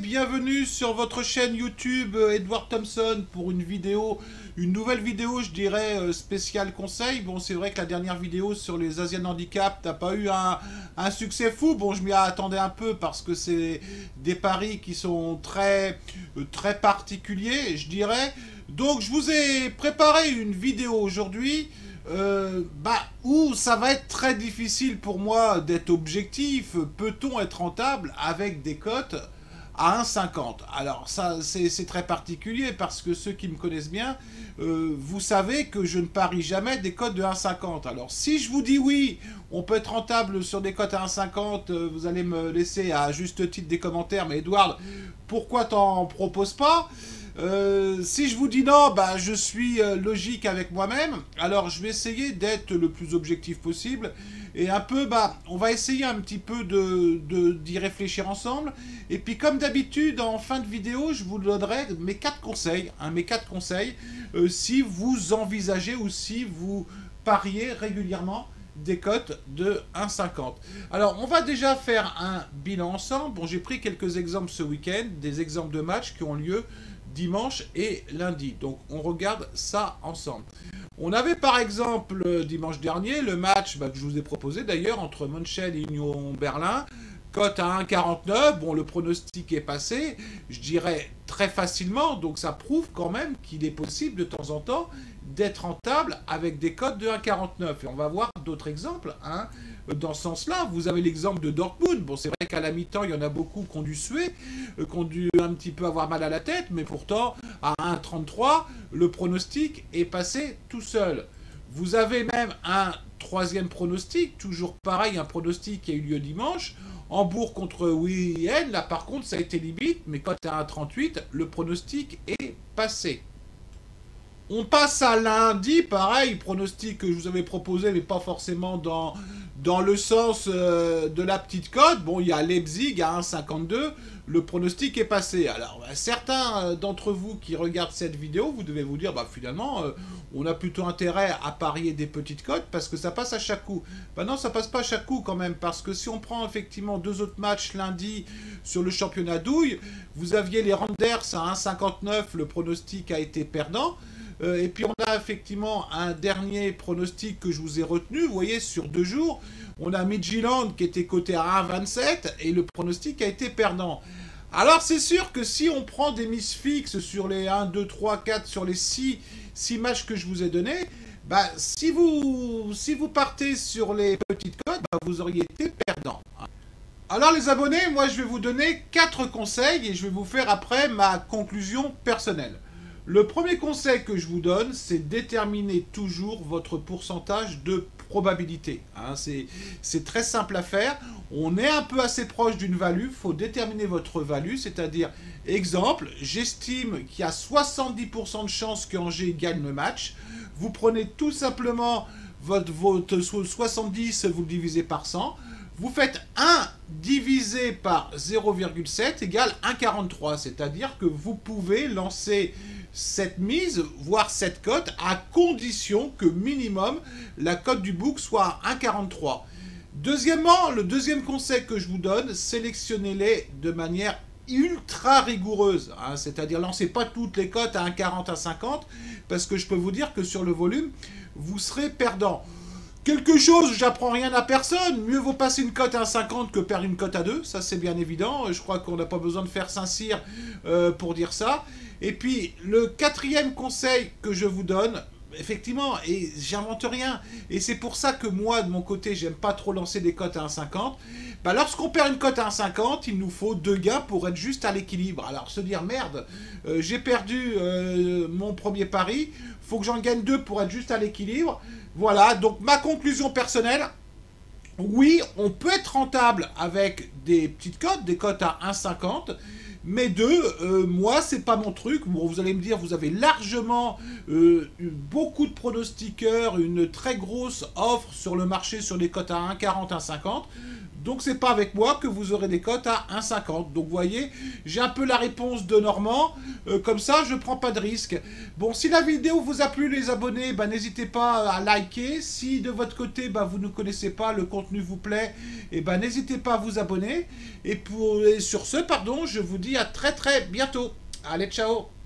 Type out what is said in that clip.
bienvenue sur votre chaîne YouTube Edward Thompson pour une nouvelle vidéo, je dirais, spéciale conseil. Bon, c'est vrai que la dernière vidéo sur les Asian Handicap n'a pas eu un succès fou. Bon, je m'y attendais un peu parce que c'est des paris qui sont très particuliers, je dirais. Donc, je vous ai préparé une vidéo aujourd'hui où ça va être très difficile pour moi d'être objectif. Peut-on être rentable avec des cotes à 1,50? Alors ça c'est très particulier parce que ceux qui me connaissent bien, vous savez que je ne parie jamais des cotes de 1,50. Alors si je vous dis oui, on peut être rentable sur des cotes à 1,50, vous allez me laisser à juste titre des commentaires, mais Edouard, pourquoi t'en proposes pas? Si je vous dis non, je suis logique avec moi-même. Alors je vais essayer d'être le plus objectif possible. Et un peu, on va essayer un petit peu d'y réfléchir ensemble. Et puis comme d'habitude, en fin de vidéo, je vous donnerai mes 4 conseils. Si vous envisagez ou si vous pariez régulièrement des cotes de 1,50. Alors, on va déjà faire un bilan ensemble. Bon, j'ai pris quelques exemples ce week-end, des exemples de matchs qui ont lieu dimanche et lundi. Donc, on regarde ça ensemble. On avait par exemple dimanche dernier le match que je vous ai proposé d'ailleurs entre München et Union Berlin. Cote à 1,49, bon le pronostic est passé, je dirais très facilement, donc ça prouve quand même qu'il est possible de temps en temps d'être rentable avec des cotes de 1,49. Et on va voir d'autres exemples dans ce sens-là. Vous avez l'exemple de Dortmund, bon c'est vrai qu'à la mi-temps il y en a beaucoup qui ont dû suer, qui ont dû un petit peu avoir mal à la tête, mais pourtant à 1,33, le pronostic est passé tout seul. Vous avez même un troisième pronostic, toujours pareil, un pronostic qui a eu lieu dimanche, Hambourg contre Wien, là par contre ça a été limite, mais quand à 1,38, le pronostic est passé. On passe à lundi, pareil, pronostic que je vous avais proposé, mais pas forcément dans le sens de la petite cote. Bon, il y a Leipzig à 1,52, le pronostic est passé. Alors, certains d'entre vous qui regardent cette vidéo, vous devez vous dire, finalement, on a plutôt intérêt à parier des petites cotes parce que ça passe à chaque coup. Non, ça passe pas à chaque coup quand même, parce que si on prend effectivement 2 autres matchs lundi sur le championnat douille, vous aviez les Randers à 1,59, le pronostic a été perdant. Et puis on a effectivement un dernier pronostic que je vous ai retenu, vous voyez, sur 2 jours, on a Midtjylland qui était coté à 1,27 et le pronostic a été perdant. Alors c'est sûr que si on prend des mises fixes sur les 1, 2, 3, 4, sur les 6 matchs que je vous ai donnés, si vous partez sur les petites cotes, vous auriez été perdant. Alors les abonnés, moi je vais vous donner 4 conseils et je vais vous faire après ma conclusion personnelle. Le premier conseil que je vous donne, c'est déterminer toujours votre pourcentage de probabilité. C'est très simple à faire. On est un peu assez proche d'une value. Il faut déterminer votre value, c'est-à-dire, exemple, j'estime qu'il y a 70% de chances que Angers gagne le match. Vous prenez tout simplement votre 70, vous le divisez par 100. Vous faites 1 divisé par 0,7 égale 1,43. C'est-à-dire que vous pouvez lancer cette mise, voire cette cote, à condition que minimum la cote du book soit à 1,43. Deuxièmement, le deuxième conseil que je vous donne, sélectionnez-les de manière ultra rigoureuse. C'est-à-dire lancez pas toutes les cotes à 1,40, à 50, parce que je peux vous dire que sur le volume, vous serez perdant. Quelque chose, j'apprends rien à personne, mieux vaut passer une cote à 1,50 que perdre une cote à 2, ça c'est bien évident, je crois qu'on n'a pas besoin de faire Saint-Cyr pour dire ça. Et puis, le quatrième conseil que je vous donne, effectivement, et j'invente rien, et c'est pour ça que moi, de mon côté, j'aime pas trop lancer des cotes à 1,50, lorsqu'on perd une cote à 1,50, il nous faut 2 gains pour être juste à l'équilibre. Alors, se dire, merde, j'ai perdu mon premier pari, faut que j'en gagne 2 pour être juste à l'équilibre. Voilà, donc ma conclusion personnelle, oui, on peut être rentable avec des petites cotes, des cotes à 1,50, mais moi, c'est pas mon truc. Bon, vous allez me dire, vous avez largement beaucoup de pronostiqueurs, une très grosse offre sur le marché sur les cotes à 1,40, 1,50. Donc c'est pas avec moi que vous aurez des cotes à 1,50. Donc vous voyez, j'ai un peu la réponse de Normand. Comme ça, je prends pas de risque. Bon, si la vidéo vous a plu, les abonnés, bah, n'hésitez pas à liker. Si de votre côté, bah, vous ne connaissez pas, le contenu vous plaît, et bah, n'hésitez pas à vous abonner. Et sur ce, pardon, je vous dis à très très bientôt. Allez, ciao!